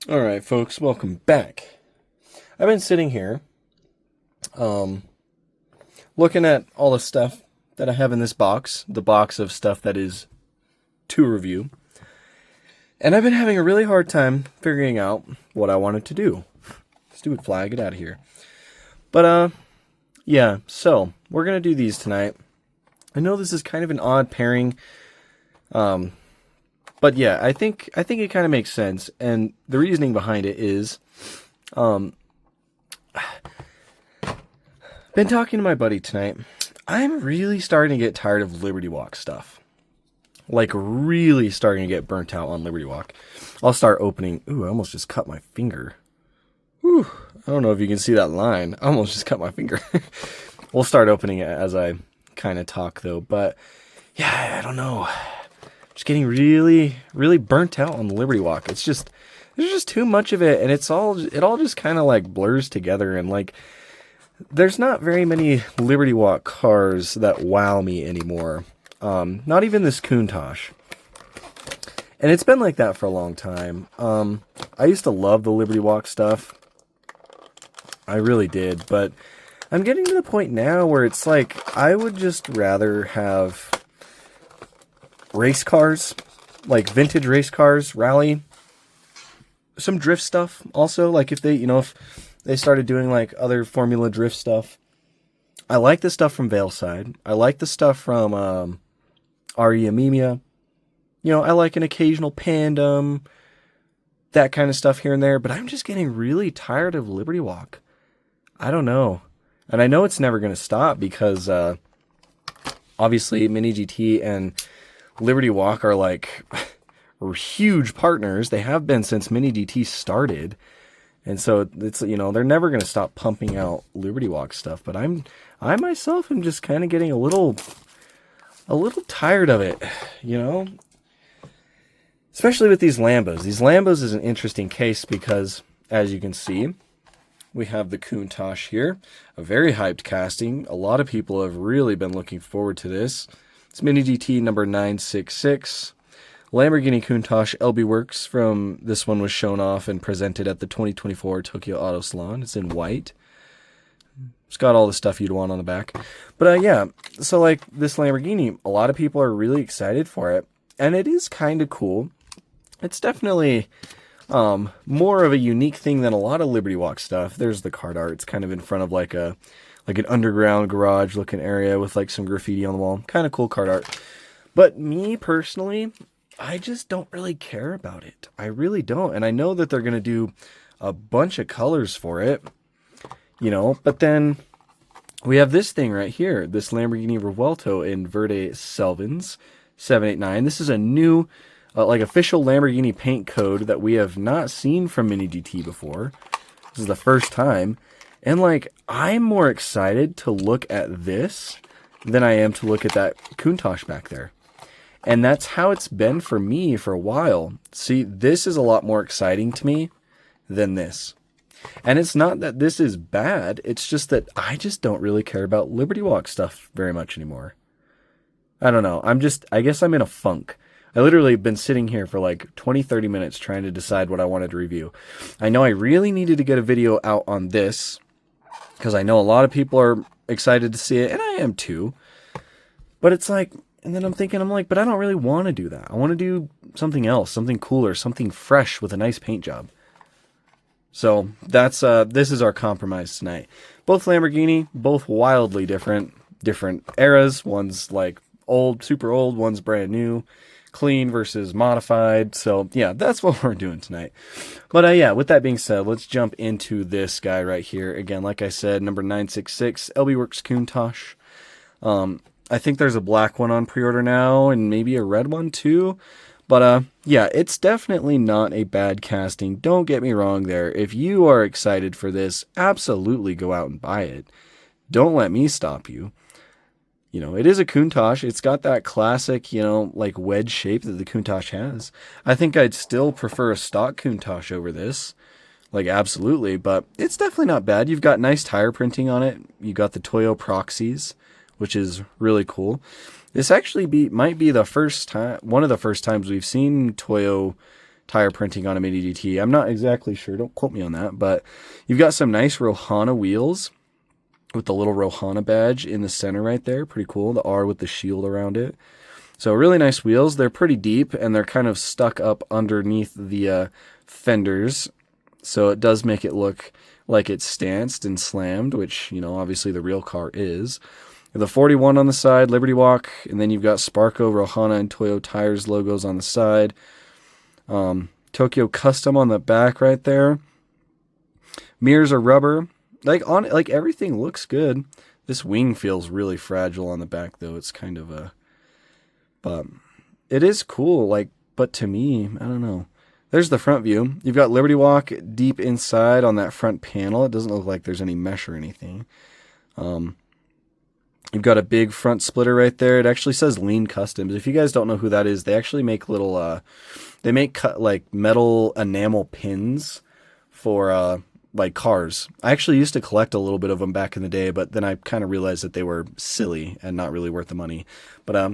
All right, folks, welcome back. I've been sitting here, um, looking at all the stuff that I have in this box, the box of stuff that is to review, and I've been having a really hard time figuring out what I wanted to do. Stupid fly, get out of here. But, yeah, so we're gonna do these tonight. I know this is kind of an odd pairing, but yeah, I think it kind of makes sense, and the reasoning behind it is, um, been talking to my buddy tonight. I'm really starting to get tired of Liberty Walk stuff. Like, really starting to get burnt out on Liberty Walk. I'll start opening. Ooh, I almost just cut my finger. Whew. I don't know if you can see that line. I almost just cut my finger. We'll start opening it as I kind of talk, though. But, yeah, I don't know. Just getting really, really burnt out on the Liberty Walk. There's just too much of it, and it all just kind of like blurs together, and like, there's not very many Liberty Walk cars that wow me anymore. Not even this Countach. And it's been like that for a long time. I used to love the Liberty Walk stuff. I really did, but I'm getting to the point now where it's like, I would just rather have race cars, like vintage race cars, rally, some drift stuff also, like if they started doing like other Formula Drift stuff. I like the stuff from Veilside. I like the stuff from RE Amemia. I like an occasional Pandem, that kind of stuff here and there, but I'm just getting really tired of Liberty Walk. I don't know. And I know it's never going to stop because obviously Mini GT and Liberty Walk are like huge partners. They have been since Mini GT started. And so it's, they're never going to stop pumping out Liberty Walk stuff, but I myself am just kind of getting a little tired of it, especially with these Lambos. These Lambos is an interesting case because, as you can see, we have the Countach here, a very hyped casting. A lot of people have really been looking forward to this. It's Mini GT number 966. Lamborghini Countach LB Works from this one was shown off and presented at the 2024 Tokyo Auto Salon. It's in white. It's got all the stuff you'd want on the back. But yeah, so like this Lamborghini, a lot of people are really excited for it. And it is kind of cool. It's definitely more of a unique thing than a lot of Liberty Walk stuff. There's the card art. It's kind of in front of like an underground garage looking area with like some graffiti on the wall. Kind of cool card art. But me personally, I just don't really care about it. I really don't. And I know that they're going to do a bunch of colors for it, but then we have this thing right here, this Lamborghini Revuelto in Verde Selvans 789. This is a new, official Lamborghini paint code that we have not seen from Mini GT before. This is the first time. And I'm more excited to look at this than I am to look at that Countach back there. And that's how it's been for me for a while. See, this is a lot more exciting to me than this. And it's not that this is bad. It's just that I just don't really care about Liberty Walk stuff very much anymore. I don't know. I guess I'm in a funk. I literally have been sitting here for like 20, 30 minutes trying to decide what I wanted to review. I know I really needed to get a video out on this because I know a lot of people are excited to see it, and I am too. But it's like, and then I'm thinking, but I don't really want to do that. I want to do something else, something cooler, something fresh with a nice paint job. So that's this is our compromise tonight. Both Lamborghini, both wildly different eras. One's like old, super old. One's brand new, clean versus modified. So yeah, that's what we're doing tonight. But yeah, with that being said, let's jump into this guy right here. Again, like I said, number 966, LB Works Countach. I think there's a black one on pre-order now and maybe a red one too. But yeah, it's definitely not a bad casting. Don't get me wrong there. If you are excited for this, absolutely go out and buy it. Don't let me stop you. It is a Countach. It's got that classic, wedge shape that the Countach has. I think I'd still prefer a stock Countach over this. Absolutely. But it's definitely not bad. You've got nice tire printing on it. You got the Toyo proxies, which is really cool. This actually might be the first time, one of the first times we've seen Toyo tire printing on a Mini GT. I'm not exactly sure. Don't quote me on that. But you've got some nice Rohana wheels with the little Rohana badge in the center right there. Pretty cool. The R with the shield around it. So really nice wheels. They're pretty deep, and they're kind of stuck up underneath the fenders. So it does make it look like it's stanced and slammed, which, you know, obviously the real car is. The 41 on the side, Liberty Walk, and then you've got Sparco, Rohana, and Toyo Tires logos on the side. Tokyo Custom on the back right there. Mirrors are rubber. Like everything looks good. This wing feels really fragile on the back, though. It's kind of a... But it is cool, like, but to me, I don't know. There's the front view. You've got Liberty Walk deep inside on that front panel. It doesn't look like there's any mesh or anything. You've got a big front splitter right there. It actually says Lean Customs. If you guys don't know who that is, they actually make little, they make like metal enamel pins for, like cars. I actually used to collect a little bit of them back in the day, but then I kind of realized that they were silly and not really worth the money. But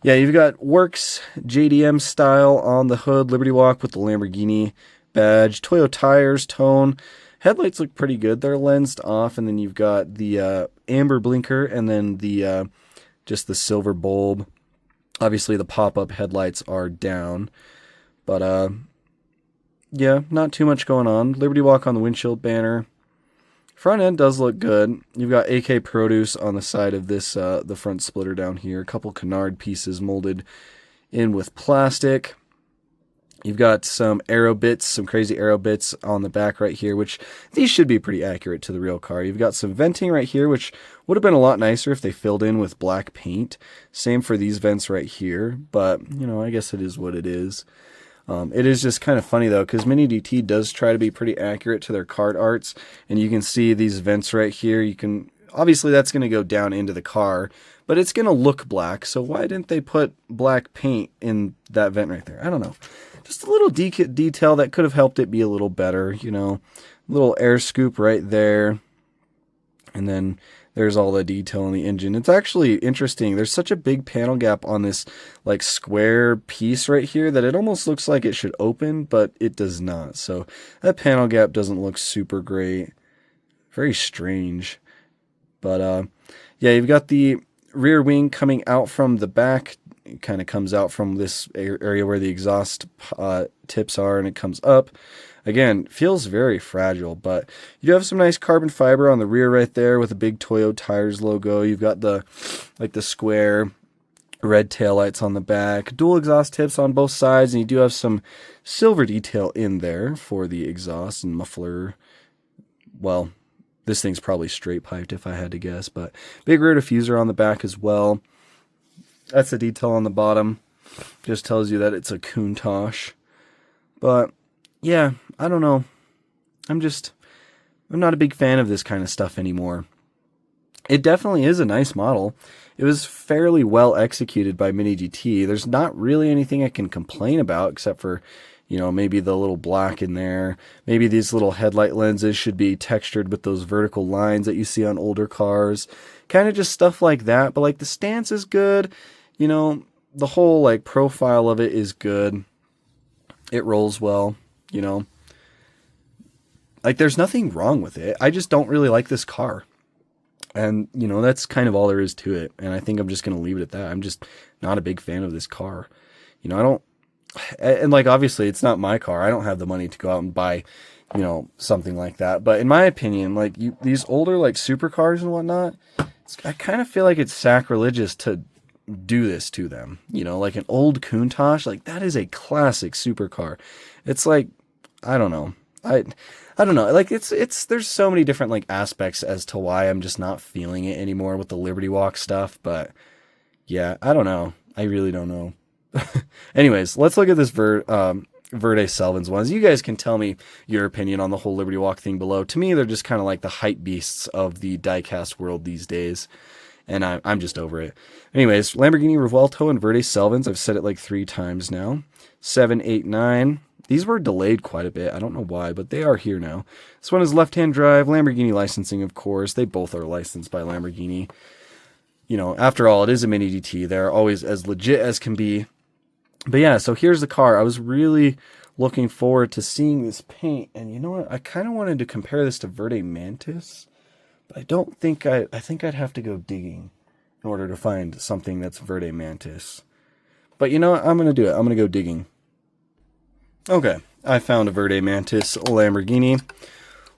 yeah, you've got Works JDM style on the hood, Liberty Walk with the Lamborghini badge, Toyo Tires tone. Headlights look pretty good. They're lensed off, and then you've got the amber blinker, and then the just the silver bulb. Obviously, the pop-up headlights are down, but yeah, not too much going on. Liberty Walk on the windshield banner. Front end does look good. You've got AK Produce on the side of this, the front splitter down here. A couple canard pieces molded in with plastic. You've got some aero bits, some crazy aero bits on the back right here, which these should be pretty accurate to the real car. You've got some venting right here, which would have been a lot nicer if they filled in with black paint. Same for these vents right here, but, you know, I guess it is what it is. It is just kind of funny, though, because Mini DT does try to be pretty accurate to their card arts, and you can see these vents right here. You can, obviously that's going to go down into the car, but it's going to look black, so why didn't they put black paint in that vent right there? I don't know. Just a little detail that could have helped it be a little better, you know. Little air scoop right there, and then there's all the detail in the engine. It's actually interesting. There's such a big panel gap on this like square piece right here that it almost looks like it should open, but it does not. So that panel gap doesn't look super great. Very strange. But yeah, you've got the rear wing coming out from the back. It kind of comes out from this area where the exhaust tips are, and it comes up. Again, feels very fragile, but you do have some nice carbon fiber on the rear right there with a big Toyo Tires logo. You've got the square red taillights on the back, dual exhaust tips on both sides, and you do have some silver detail in there for the exhaust and muffler. Well, this thing's probably straight piped if I had to guess, but big rear diffuser on the back as well. That's the detail on the bottom. Just tells you that it's a Countach. But yeah, I don't know. I'm not a big fan of this kind of stuff anymore. It definitely is a nice model. It was fairly well executed by Mini GT. There's not really anything I can complain about except for, you know, maybe the little black in there. Maybe these little headlight lenses should be textured with those vertical lines that you see on older cars. Kind of just stuff like that. But like the stance is good. You know, the whole like profile of it is good. It rolls well, you know. Like there's nothing wrong with it. I just don't really like this car. And, you know, that's kind of all there is to it. And I think I'm just going to leave it at that. I'm just not a big fan of this car. You know, I don't, and like, obviously it's not my car. I don't have the money to go out and buy, you know, something like that. But in my opinion, like these older, like supercars and whatnot, I kind of feel like it's sacrilegious to do this to them. You know, like an old Countach, like that is a classic supercar. It's like, I don't know. I don't know. Like it's there's so many different like aspects as to why I'm just not feeling it anymore with the Liberty Walk stuff. But yeah, I don't know. I really don't know. Anyways, let's look at this Verde Selvans ones. You guys can tell me your opinion on the whole Liberty Walk thing below. To me, they're just kind of like the hype beasts of the diecast world these days. And I'm just over it. Anyways, Lamborghini Revuelto and Verde Selvans. I've said it like 3 times now. 7, 8, 9. These were delayed quite a bit. I don't know why, but they are here now. This one is left-hand drive. Lamborghini licensing, of course. They both are licensed by Lamborghini. You know, after all, it is a Mini GT. They're always as legit as can be. But yeah, so here's the car. I was really looking forward to seeing this paint. And you know what? I kind of wanted to compare this to Verde Mantis, but I don't think I think I'd have to go digging in order to find something that's Verde Mantis. But you know what? I'm going to do it. I'm going to go digging. Okay, I found a Verde Mantis Lamborghini.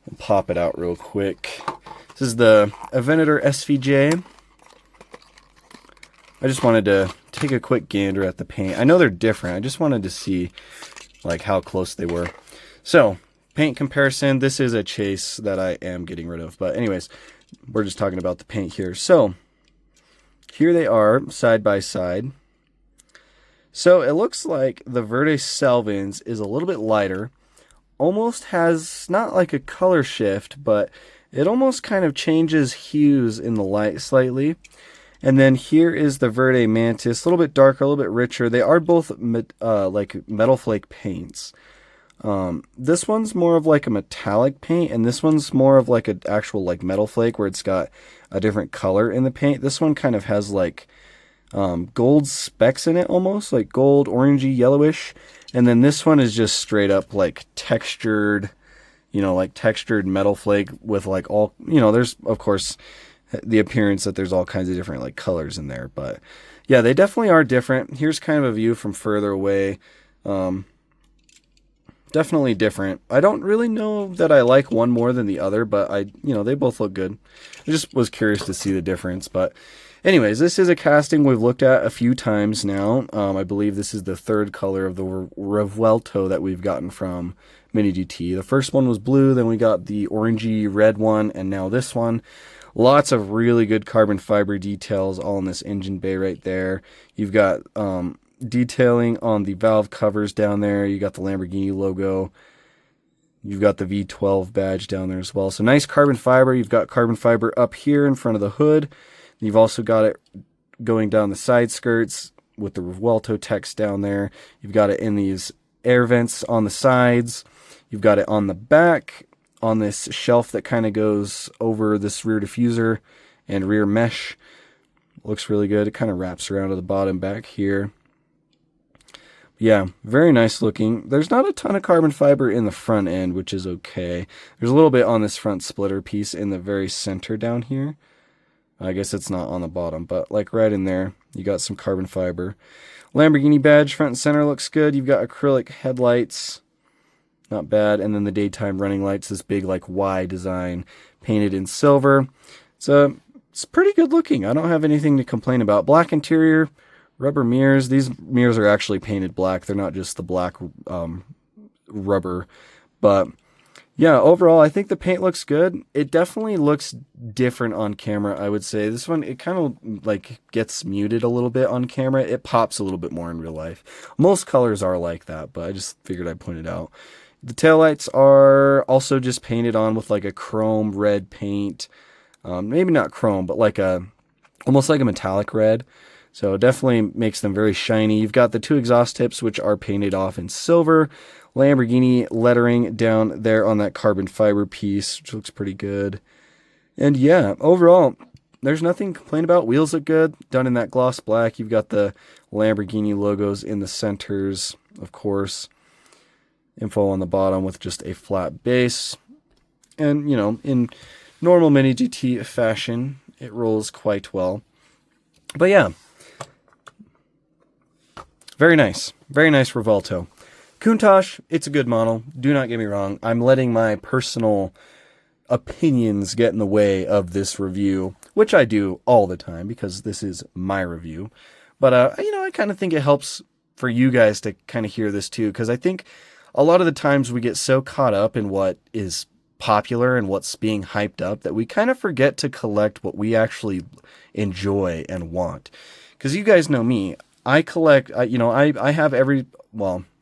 We'll pop it out real quick. This is the Aventador SVJ. I just wanted to take a quick gander at the paint. I know they're different. I just wanted to see like how close they were. So, paint comparison. This is a chase that I am getting rid of. But anyways, we're just talking about the paint here. So, here they are side by side. So, it looks like the Verde Selvans is a little bit lighter. Almost has not like a color shift, but it almost kind of changes hues in the light slightly. And then here is the Verde Mantis, a little bit darker, a little bit richer. They are both like metal flake paints. This one's more of like a metallic paint, and this one's more of like an actual like metal flake where it's got a different color in the paint. This one kind of has like gold specks in it almost, like gold, orangey, yellowish. And then this one is just straight up like textured, you know, like textured metal flake with like all, you know, there's of course the appearance that there's all kinds of different like colors in there, but yeah, they definitely are different. Here's kind of a view from further away. Definitely different. I don't really know that I like one more than the other, but they both look good. I just was curious to see the difference. But anyways, this is a casting we've looked at a few times now. I believe this is the third color of the Revuelto that we've gotten from Mini GT. The first one was blue, then we got the orangey red one, and now this one. Lots of really good carbon fiber details all in this engine bay right there. You've got detailing on the valve covers down there. You got the Lamborghini logo. You've got the V12 badge down there as well. So nice carbon fiber. You've got carbon fiber up here in front of the hood. You've also got it going down the side skirts with the Revuelto text down there. You've got it in these air vents on the sides. You've got it on the back, on this shelf that kind of goes over this rear diffuser and rear mesh. Looks really good. It kind of wraps around to the bottom back here. Yeah, very nice looking. There's not a ton of carbon fiber in the front end, which is okay. There's a little bit on this front splitter piece in the very center down here. I guess it's not on the bottom, but like right in there, you got some carbon fiber. Lamborghini badge front and center looks good. You've got acrylic headlights. Not bad. And then the daytime running lights, this big like Y design painted in silver. It's pretty good looking. I don't have anything to complain about. Black interior, rubber mirrors. These mirrors are actually painted black. They're not just the black rubber. But yeah, overall, I think the paint looks good. It definitely looks different on camera, I would say. This one, it kind of like gets muted a little bit on camera. It pops a little bit more in real life. Most colors are like that, but I just figured I'd point it out. The taillights are also just painted on with like a chrome red paint. Maybe not chrome, but like almost like a metallic red. So it definitely makes them very shiny. You've got the two exhaust tips, which are painted off in silver. Lamborghini lettering down there on that carbon fiber piece, which looks pretty good. And yeah, overall, there's nothing to complain about. Wheels look good, done in that gloss black. You've got the Lamborghini logos in the centers, of course. Info on the bottom with just a flat base. And, you know, in normal Mini GT fashion, it rolls quite well. But yeah, very nice. Very nice Revuelto. Countach, it's a good model. Do not get me wrong. I'm letting my personal opinions get in the way of this review, which I do all the time because this is my review. But, I kind of think it helps for you guys to kind of hear this too, because I think a lot of the times we get so caught up in what is popular and what's being hyped up that we kind of forget to collect what we actually enjoy and want. Because you guys know me, I collect, I have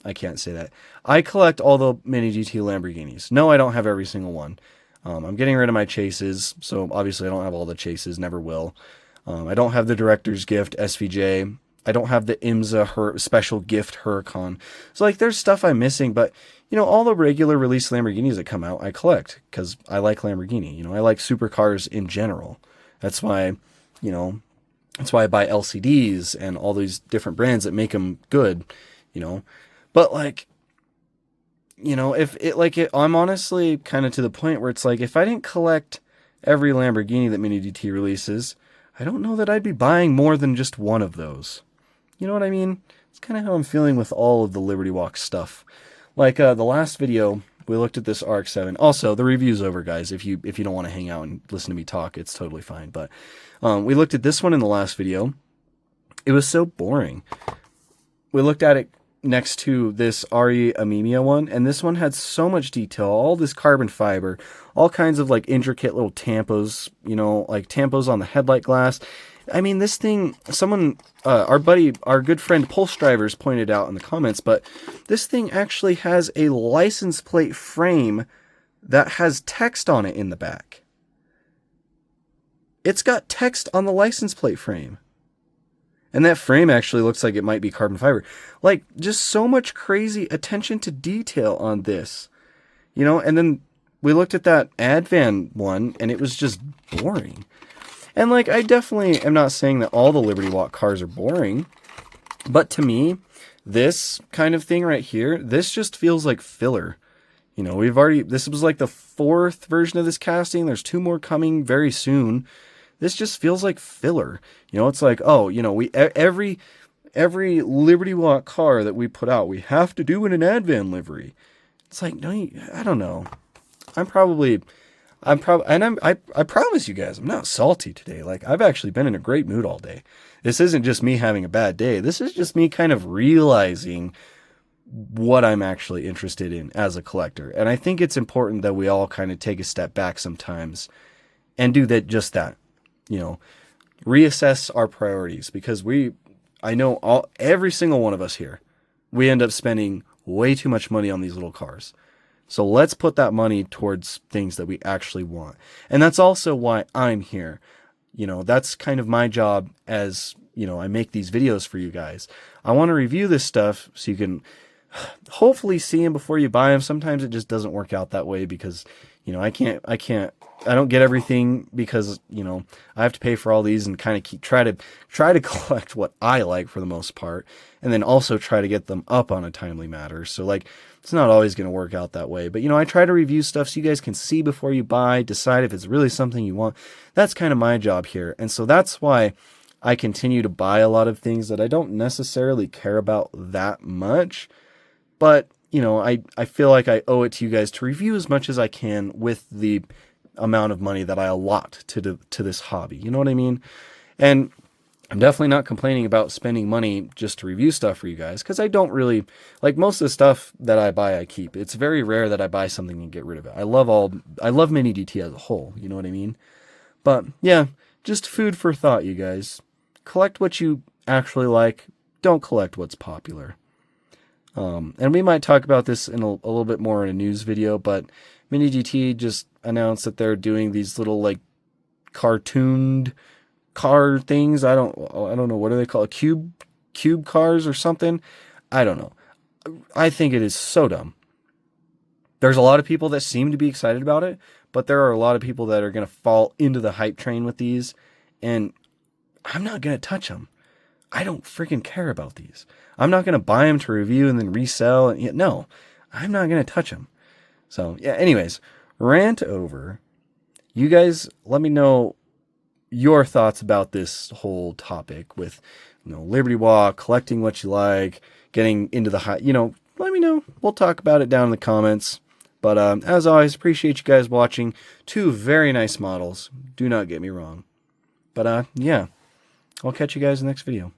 I can't say that. I collect all the Mini GT Lamborghinis. No, I don't have every single one. I'm getting rid of my chases, so obviously I don't have all the chases, never will. I don't have the Director's Gift SVJ. I don't have the IMSA special gift Huracan. So, like, there's stuff I'm missing, but, all the regular release Lamborghinis that come out, I collect, because I like Lamborghini. I like supercars in general. That's why, that's why I buy LCDs and all these different brands that make them good, But, like, you know, if it like it, I'm honestly kind of to the point where it's like, if I didn't collect every Lamborghini that Mini DT releases, I don't know that I'd be buying more than just one of those. You know what I mean? It's kind of how I'm feeling with all of the Liberty Walk stuff. Like the last video, we looked at this RX-7. Also, the review's over, guys. If you don't want to hang out and listen to me talk, it's totally fine. But we looked at this one in the last video. It was so boring. We looked at it next to this RE Amemia one, and this one had so much detail, all this carbon fiber, all kinds of like intricate little tampos, you know, like tampos on the headlight glass. I mean, this thing, someone, our good friend Pulse Drivers pointed out in the comments, but this thing actually has a license plate frame that has text on it in the back. It's got text on the license plate frame. And that frame actually looks like it might be carbon fiber. Like, just so much crazy attention to detail on this. You know, and then we looked at that Advan one, and it was just boring. And, like, I definitely am not saying that all the Liberty Walk cars are boring. But to me, this kind of thing right here, this just feels like filler. You know, this was like the 4th version of this casting. There's 2 more coming very soon. This just feels like filler. You know, it's like, oh, you know, every Liberty Walk car that we put out, we have to do in an Advan livery. It's like, no, I don't know. I promise you guys, I'm not salty today. Like, I've actually been in a great mood all day. This isn't just me having a bad day. This is just me kind of realizing what I'm actually interested in as a collector. And I think it's important that we all kind of take a step back sometimes and do just that. You know, reassess our priorities, because I know every single one of us here, we end up spending way too much money on these little cars. So let's put that money towards things that we actually want. And that's also why I'm here. You know, that's kind of my job as, you know, I make these videos for you guys. I want to review this stuff so you can hopefully see them before you buy them. Sometimes it just doesn't work out that way because, you know, I don't get everything because, you know, I have to pay for all these and kind of try to collect what I like for the most part, and then also try to get them up on a timely matter. So like, it's not always going to work out that way, but you know, I try to review stuff so you guys can see before you buy, decide if it's really something you want. That's kind of my job here. And so that's why I continue to buy a lot of things that I don't necessarily care about that much, but you know, I feel like I owe it to you guys to review as much as I can with the amount of money that I allot to this hobby. You know what I mean? And I'm definitely not complaining about spending money just to review stuff for you guys, because I don't really, like, most of the stuff that I buy, I keep. It's very rare that I buy something and get rid of it. I love Mini DT as a whole. You know what I mean? But yeah, just food for thought, you guys. Collect what you actually like. Don't collect what's popular. And we might talk about this in a little bit more in a news video, but Mini DT just announced that they're doing these little like cartooned car things. I don't know, what do they call it? Cube cars or something? I don't know. I think it is so dumb. There's a lot of people that seem to be excited about it, but there are a lot of people that are going to fall into the hype train with these, and I'm not going to touch them. I don't freaking care about these. I'm not going to buy them to review and then resell. And no, I'm not going to touch them. So yeah, anyways, rant over. You guys, let me know your thoughts about this whole topic with, you know, Liberty Walk, collecting what you like, getting into the high, you know, let me know. We'll talk about it down in the comments. But as always, appreciate you guys watching. 2 very nice models. Do not get me wrong. But yeah, I'll catch you guys in the next video.